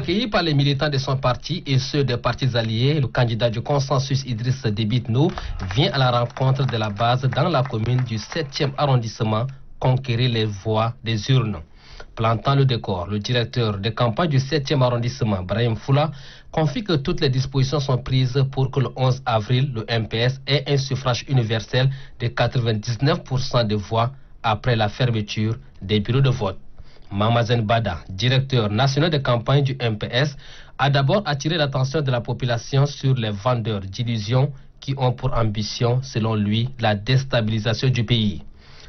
Accueilli par les militants de son parti et ceux des partis alliés, le candidat du consensus Idriss Déby Itno vient à la rencontre de la base dans la commune du 7e arrondissement conquérir les voix des urnes. Plantant le décor, le directeur de campagne du 7e arrondissement, Brahim Foula, confie que toutes les dispositions sont prises pour que le 11 avril, le MPS ait un suffrage universel de 99% de voix après la fermeture des bureaux de vote. Mamazen Bada, directeur national de campagne du MPS, a d'abord attiré l'attention de la population sur les vendeurs d'illusions qui ont pour ambition, selon lui, la déstabilisation du pays.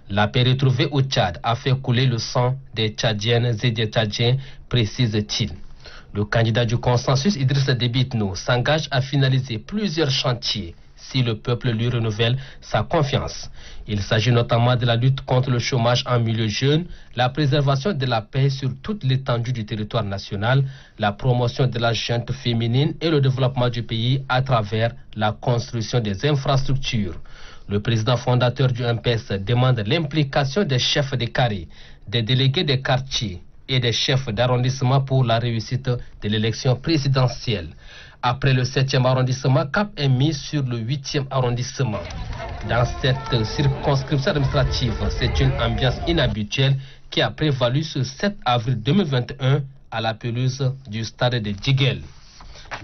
La paix retrouvée au Tchad a fait couler le sang des Tchadiennes et des Tchadiens, précise-t-il. Le candidat du consensus Idriss Déby Itno s'engage à finaliser plusieurs chantiers si le peuple lui renouvelle sa confiance. Il s'agit notamment de la lutte contre le chômage en milieu jeune, la préservation de la paix sur toute l'étendue du territoire national, la promotion de la gente féminine et le développement du pays à travers la construction des infrastructures. Le président fondateur du MPS demande l'implication des chefs de carré, des délégués des quartiers et des chefs d'arrondissement pour la réussite de l'élection présidentielle. Après le 7e arrondissement, cap est mis sur le 8e arrondissement. Dans cette circonscription administrative, c'est une ambiance inhabituelle qui a prévalu ce 7 avril 2021 à la pelouse du stade de Djiguel.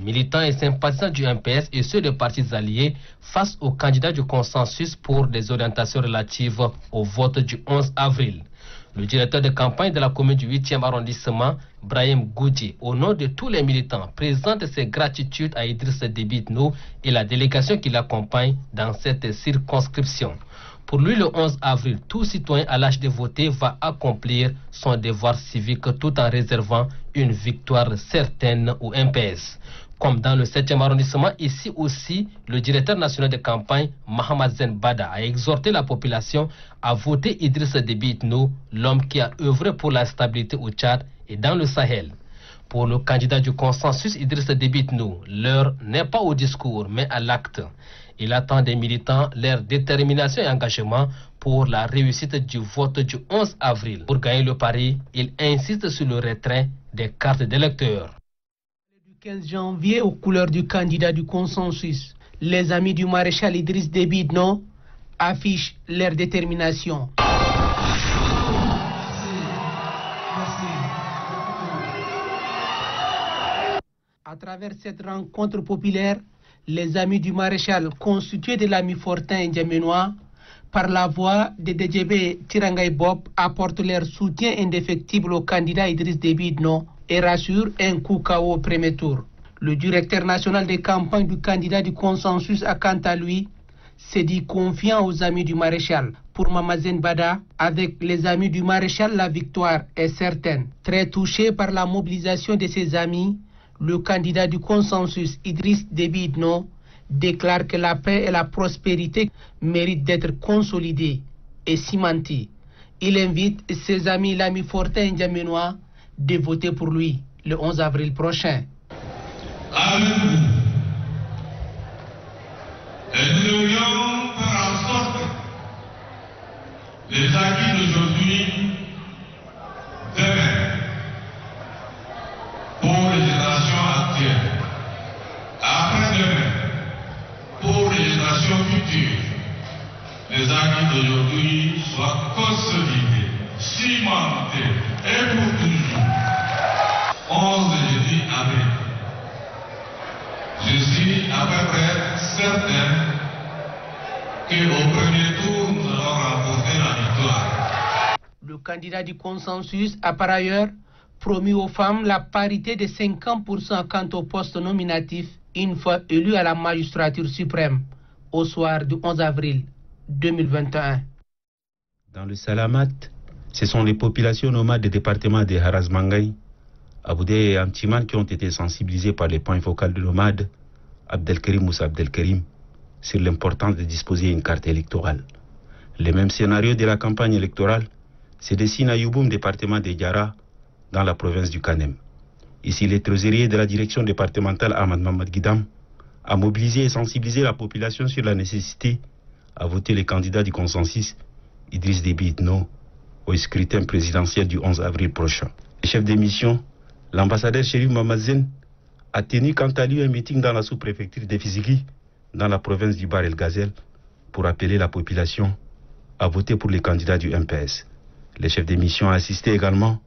Militants et sympathisants du MPS et ceux des partis alliés face aux candidats du consensus pour des orientations relatives au vote du 11 avril. Le directeur de campagne de la commune du 8e arrondissement, Brahim Goudji, au nom de tous les militants, présente ses gratitudes à Idriss Déby Itno et la délégation qui l'accompagne dans cette circonscription. Pour lui, le 11 avril, tout citoyen à l'âge de voter va accomplir son devoir civique tout en réservant une victoire certaine au MPS. Comme dans le 7e arrondissement, ici aussi, le directeur national de campagne, Mamazen Bada, a exhorté la population à voter Idriss Déby Itno, l'homme qui a œuvré pour la stabilité au Tchad et dans le Sahel. Pour le candidat du consensus Idriss Déby Itno, l'heure n'est pas au discours, mais à l'acte. Il attend des militants leur détermination et engagement pour la réussite du vote du 11 avril. Pour gagner le pari, il insiste sur le retrait des cartes d'électeurs. Le 15 janvier, aux couleurs du candidat du consensus, les amis du maréchal Idriss Déby Itno affichent leur détermination. À travers cette rencontre populaire, les amis du maréchal constitués de l'ami Fortin N'Djamenois, par la voix de DJB Tirangay Bob, apportent leur soutien indéfectible au candidat Idriss Déby Itno et rassurent un coup KO au premier tour. Le directeur national de campagne du candidat du consensus a quant à lui s'est dit confiant aux amis du maréchal. Pour Mamazen Bada, avec les amis du maréchal, la victoire est certaine. Très touché par la mobilisation de ses amis, le candidat du consensus Idriss Déby Itno déclare que la paix et la prospérité méritent d'être consolidées et cimentées. Il invite ses amis, l'ami Fortin N'Djamenois, de voter pour lui le 11 avril prochain. Avec vous, et nous devrions faire en sorte que les acquis d'aujourd'hui, demain, pour les générations actuelles, après-demain, pour les générations futures, les acquis d'aujourd'hui soient consolidés, cimentés et pour toujours. 11 jeudi avril. Je suis à peu près certain qu'au premier tour, nous allons remporter la victoire. Le candidat du consensus a par ailleurs promis aux femmes la parité de 50% quant au poste nominatif une fois élu à la magistrature suprême au soir du 11 avril 2021. Dans le Salamat, ce sont les populations nomades des départements de Haraz-Mangay, Aboudé et Amtiman qui ont été sensibilisés par les points focaux de nomades, Abdelkerim Moussa Abdelkerim, sur l'importance de disposer d'une carte électorale. Le même scénario de la campagne électorale se dessine à Youboum, département de Diara, dans la province du Kanem. Ici, les trésoriers de la direction départementale Ahmad Mamad Guidam a mobilisé et sensibilisé la population sur la nécessité à voter les candidats du consensus Idriss Déby Itno au scrutin présidentiel du 11 avril prochain. Le chef de mission L'ambassadeur Chérif Mamazen a tenu quant à lui un meeting dans la sous-préfecture de Fiziki, dans la province du Bahr El Ghazal, pour appeler la population à voter pour les candidats du MPS. Le chef de mission a assisté également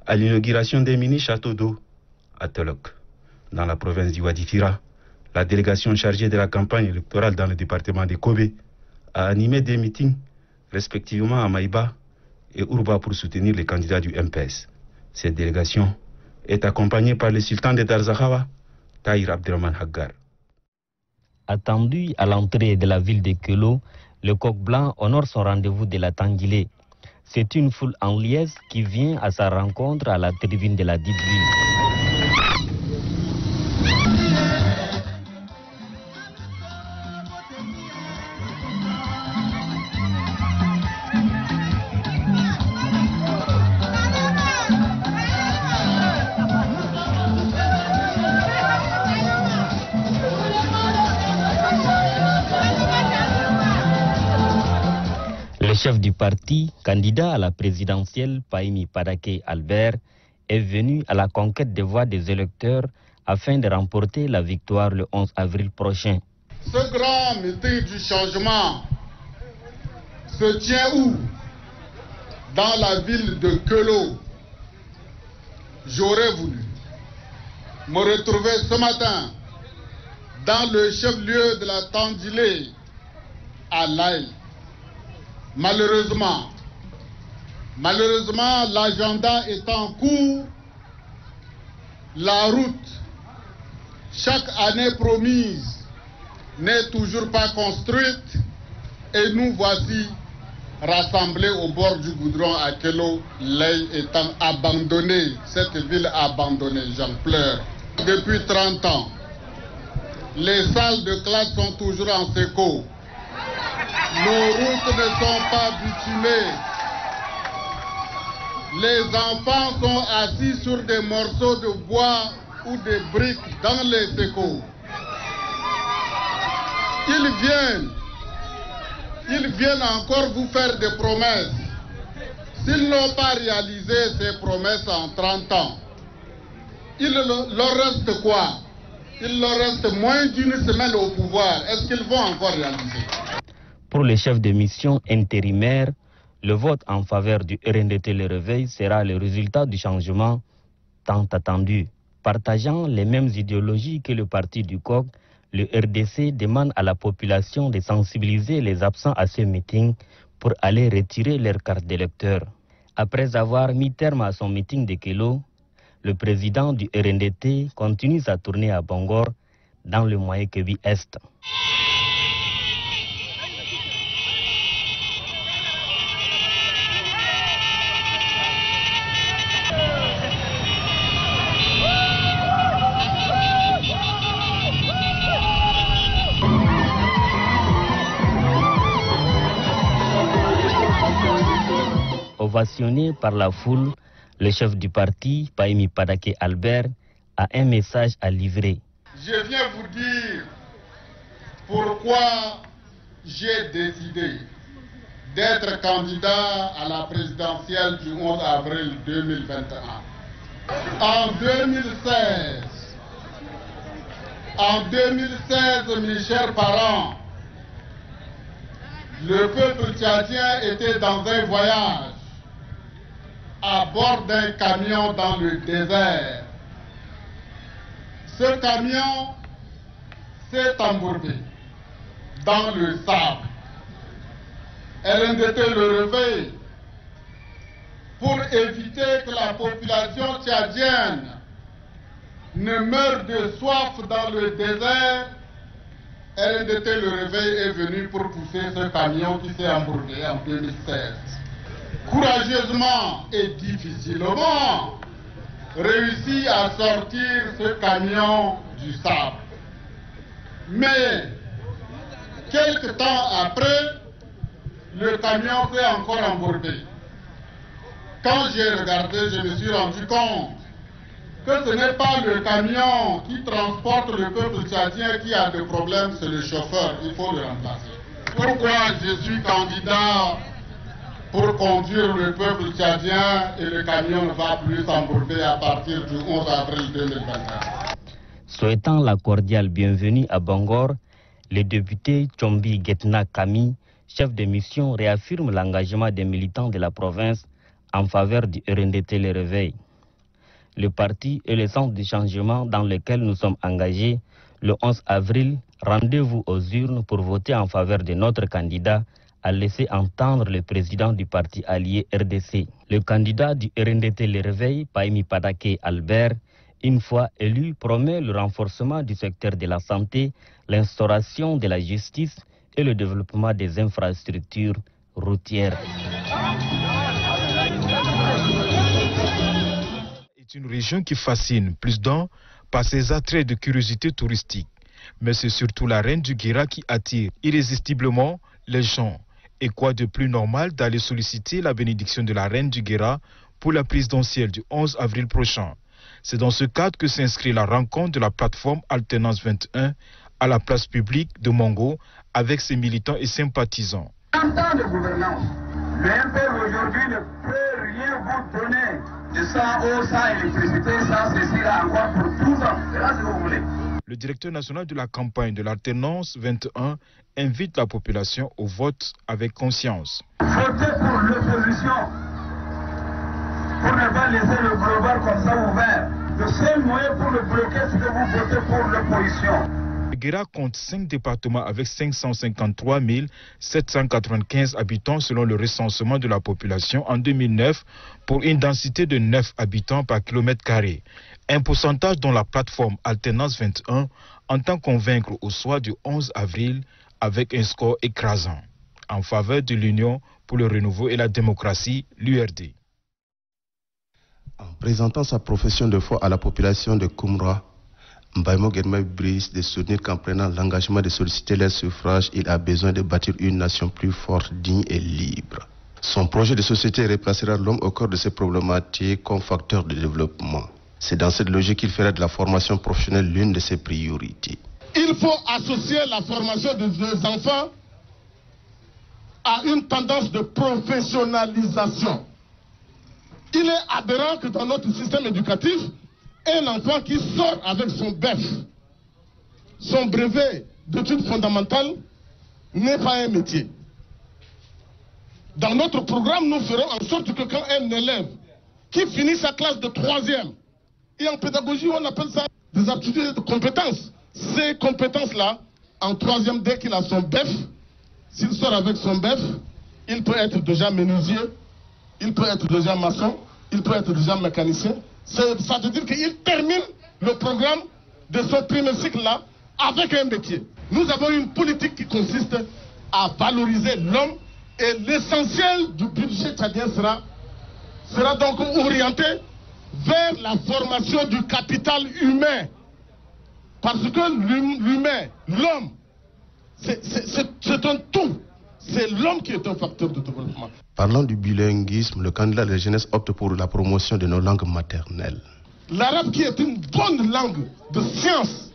à l'inauguration des mini-châteaux d'eau à Telok. Dans la province du Wadi-Fira, la délégation chargée de la campagne électorale dans le département de Kobe a animé des meetings respectivement à Maïba et Urba pour soutenir les candidats du MPS. Cette délégation est accompagnée par le sultan de Darzakhawa, Tahir Abdelrahman Haggar. Attendu à l'entrée de la ville de Kelo, le coq blanc honore son rendez-vous de la Tangilé. C'est une foule en liesse qui vient à sa rencontre à la tribune de la dite ville. Le chef du parti, candidat à la présidentielle, Pahimi Padake Albert, est venu à la conquête des voix des électeurs afin de remporter la victoire le 11 avril prochain. Ce grand meeting du changement se tient où? Dans la ville de Kelo. J'aurais voulu me retrouver ce matin dans le chef-lieu de la Tandilé à Laï. Malheureusement, l'agenda est en cours, la route, chaque année promise, n'est toujours pas construite et nous voici rassemblés au bord du goudron à Kelo, Laï étant abandonnée, cette ville abandonnée, j'en pleure. Depuis 30 ans, les salles de classe sont toujours en séco. Nos routes ne sont pas bitumées. Les enfants sont assis sur des morceaux de bois ou des briques dans les sécos. Ils viennent encore vous faire des promesses. S'ils n'ont pas réalisé ces promesses en 30 ans, il leur reste quoi? Il leur reste moins d'une semaine au pouvoir. Est-ce qu'ils vont encore réaliser? Pour les chefs de mission intérimaires, le vote en faveur du RNDT Le Réveil sera le résultat du changement tant attendu. Partageant les mêmes idéologies que le parti du Coq, le RDC demande à la population de sensibiliser les absents à ce meeting pour aller retirer leur carte d'électeur. Après avoir mis terme à son meeting de Kelo, le président du RNDT continue sa tournée à Bangor dans le Moyen-Kébi Est. Ovationné par la foule, le chef du parti, Pahimi Padake Albert, a un message à livrer. Je viens vous dire pourquoi j'ai décidé d'être candidat à la présidentielle du 11 avril 2021. En 2016, mes chers parents, le peuple tchadien était dans un voyage à bord d'un camion dans le désert. Ce camion s'est embourbé dans le sable. RNDT Le Réveil, pour éviter que la population tchadienne ne meure de soif dans le désert, RNDT Le Réveil est venu pour pousser ce camion qui s'est embourbé en 2016. Courageusement et difficilement réussi à sortir ce camion du sable. Mais quelque temps après, le camion s'est encore embourbé. Quand j'ai regardé, je me suis rendu compte que ce n'est pas le camion qui transporte le peuple tchadien qui a des problèmes, c'est le chauffeur. Il faut le remplacer. Pourquoi je suis candidat pour conduire le peuple tchadien et le camion ne va plus s'embourber à partir du 11 avril 2024. Souhaitant la cordiale bienvenue à Bangor, le député Tchombi Getna Kami, chef de mission, réaffirme l'engagement des militants de la province en faveur du RNDT Le Réveil. Le parti est le centre du changement dans lequel nous sommes engagés. Le 11 avril, rendez-vous aux urnes pour voter en faveur de notre candidat, a laissé entendre le président du parti allié RDC. Le candidat du RNDT Le Réveil, Paimi Padake Albert, une fois élu, promet le renforcement du secteur de la santé, l'instauration de la justice et le développement des infrastructures routières. C'est une région qui fascine plus d'un par ses attraits de curiosité touristique. Mais c'est surtout la reine du Guéra qui attire irrésistiblement les gens. Et quoi de plus normal d'aller solliciter la bénédiction de la reine du Guéra pour la présidentielle du 11 avril prochain. C'est dans ce cadre que s'inscrit la rencontre de la plateforme Alternance 21 à la place publique de Mongo avec ses militants et sympathisants. En temps de gouvernance, le MPR aujourd'hui ne peut rien vous donner de sans eau, sans électricité, sans ceci là encore pour 12 ans. C'est là ce que vous voulez. Le directeur national de la campagne de l'Alternance 21 invite la population au vote avec conscience. Votez pour l'opposition, pour ne pas laisser le boulevard comme ça ouvert. Le seul moyen pour le bloquer, c'est que vous votez pour l'opposition. Le Guéra compte 5 départements avec 553 795 habitants selon le recensement de la population en 2009 pour une densité de 9 habitants par kilomètre carré. Un pourcentage dont la plateforme Alternance 21 entend convaincre au soir du 11 avril avec un score écrasant en faveur de l'Union pour le renouveau et la démocratie, l'URD. En présentant sa profession de foi à la population de Koumra, Mbaïmo Guedmaï brise de soutenir qu'en prenant l'engagement de solliciter leur suffrage, il a besoin de bâtir une nation plus forte, digne et libre. Son projet de société replacera l'homme au cœur de ses problématiques comme facteur de développement. C'est dans cette logique qu'il fera de la formation professionnelle l'une de ses priorités. Il faut associer la formation des enfants à une tendance de professionnalisation. Il est aberrant que dans notre système éducatif, un enfant qui sort avec son BEF, son brevet d'études fondamentales, n'est pas un métier. Dans notre programme, nous ferons en sorte que quand un élève qui finit sa classe de 3e, et en pédagogie, on appelle ça des aptitudes et des compétences. Ces compétences-là, en 3e, dès qu'il a son BEF, s'il sort avec son BEF, il peut être déjà menuisier, il peut être déjà maçon, il peut être déjà mécanicien. Ça veut dire qu'il termine le programme de son premier cycle-là avec un métier. Nous avons une politique qui consiste à valoriser l'homme et l'essentiel du budget tchadien sera donc orienté vers la formation du capital humain. Parce que l'humain, l'homme, c'est un tout. C'est l'homme qui est un facteur de développement. Parlant du bilinguisme, le candidat de la jeunesse opte pour la promotion de nos langues maternelles. L'arabe qui est une bonne langue de science.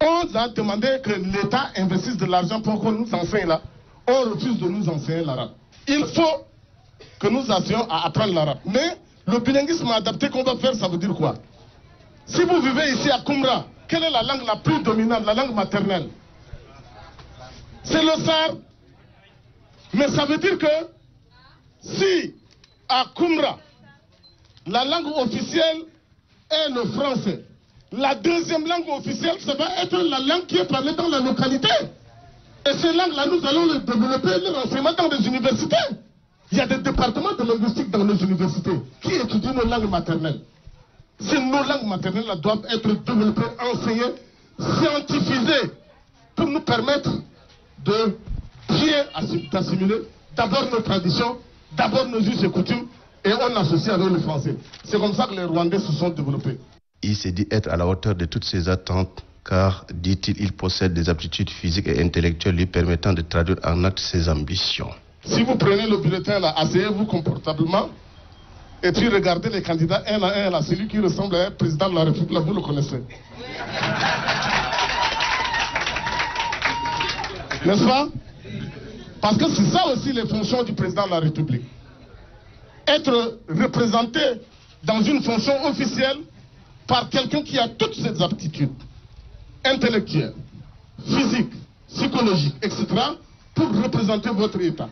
On a demandé que l'État investisse de l'argent pour qu'on nous enseigne là. On refuse de nous enseigner l'arabe. Il faut que nous enseignons à apprendre l'arabe. Mais le bilinguisme adapté qu'on va faire, ça veut dire quoi? Si vous vivez ici à Koumra, quelle est la langue la plus dominante, la langue maternelle? C'est le Sar. Mais ça veut dire que si à Koumra, la langue officielle est le français, la deuxième langue officielle, ça va être la langue qui est parlée dans la localité. Et ces langues-là, nous allons les développer, les renseignements dans les universités. Il y a des départements de linguistique dans les universités qui étudient nos langues maternelles. Si nos langues maternelles doivent être développées, enseignées, scientifisées, pour nous permettre de bien assimiler d'abord nos traditions, d'abord nos us et coutumes, et on associe avec le français. C'est comme ça que les Rwandais se sont développés. Il s'est dit être à la hauteur de toutes ces attentes, car, dit-il, il possède des aptitudes physiques et intellectuelles lui permettant de traduire en actes ses ambitions. Si vous prenez le bulletin là, asseyez-vous confortablement, et puis regardez les candidats un à un là, celui qui ressemble à un président de la République, là, vous le connaissez. N'est-ce pas? Parce que c'est ça aussi les fonctions du président de la République. Être représenté dans une fonction officielle par quelqu'un qui a toutes ces aptitudes intellectuelles, physiques, psychologiques, etc. pour représenter votre État.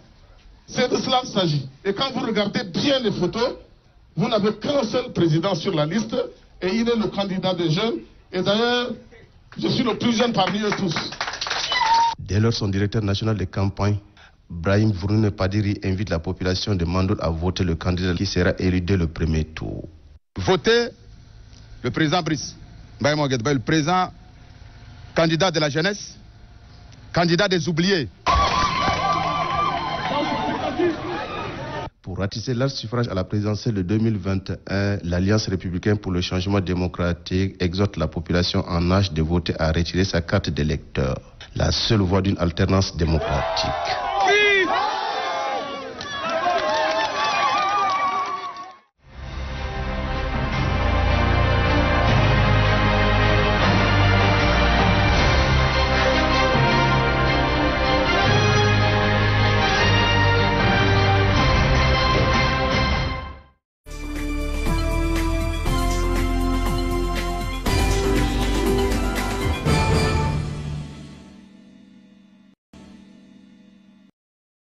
C'est de cela qu'il s'agit. Et quand vous regardez bien les photos, vous n'avez qu'un seul président sur la liste et il est le candidat des jeunes. Et d'ailleurs, je suis le plus jeune parmi eux tous. Dès lors, son directeur national de campagne, Brahim Vouroune Padiri, invite la population de Mandoul à voter le candidat qui sera élu dès le premier tour. Votez le président Brice Mbaye Guedba, le président candidat de la jeunesse, candidat des oubliés. Pour ratisser large suffrage à la présidentielle de 2021, l'Alliance républicaine pour le changement démocratique exhorte la population en âge de voter à retirer sa carte d'électeur, la seule voie d'une alternance démocratique.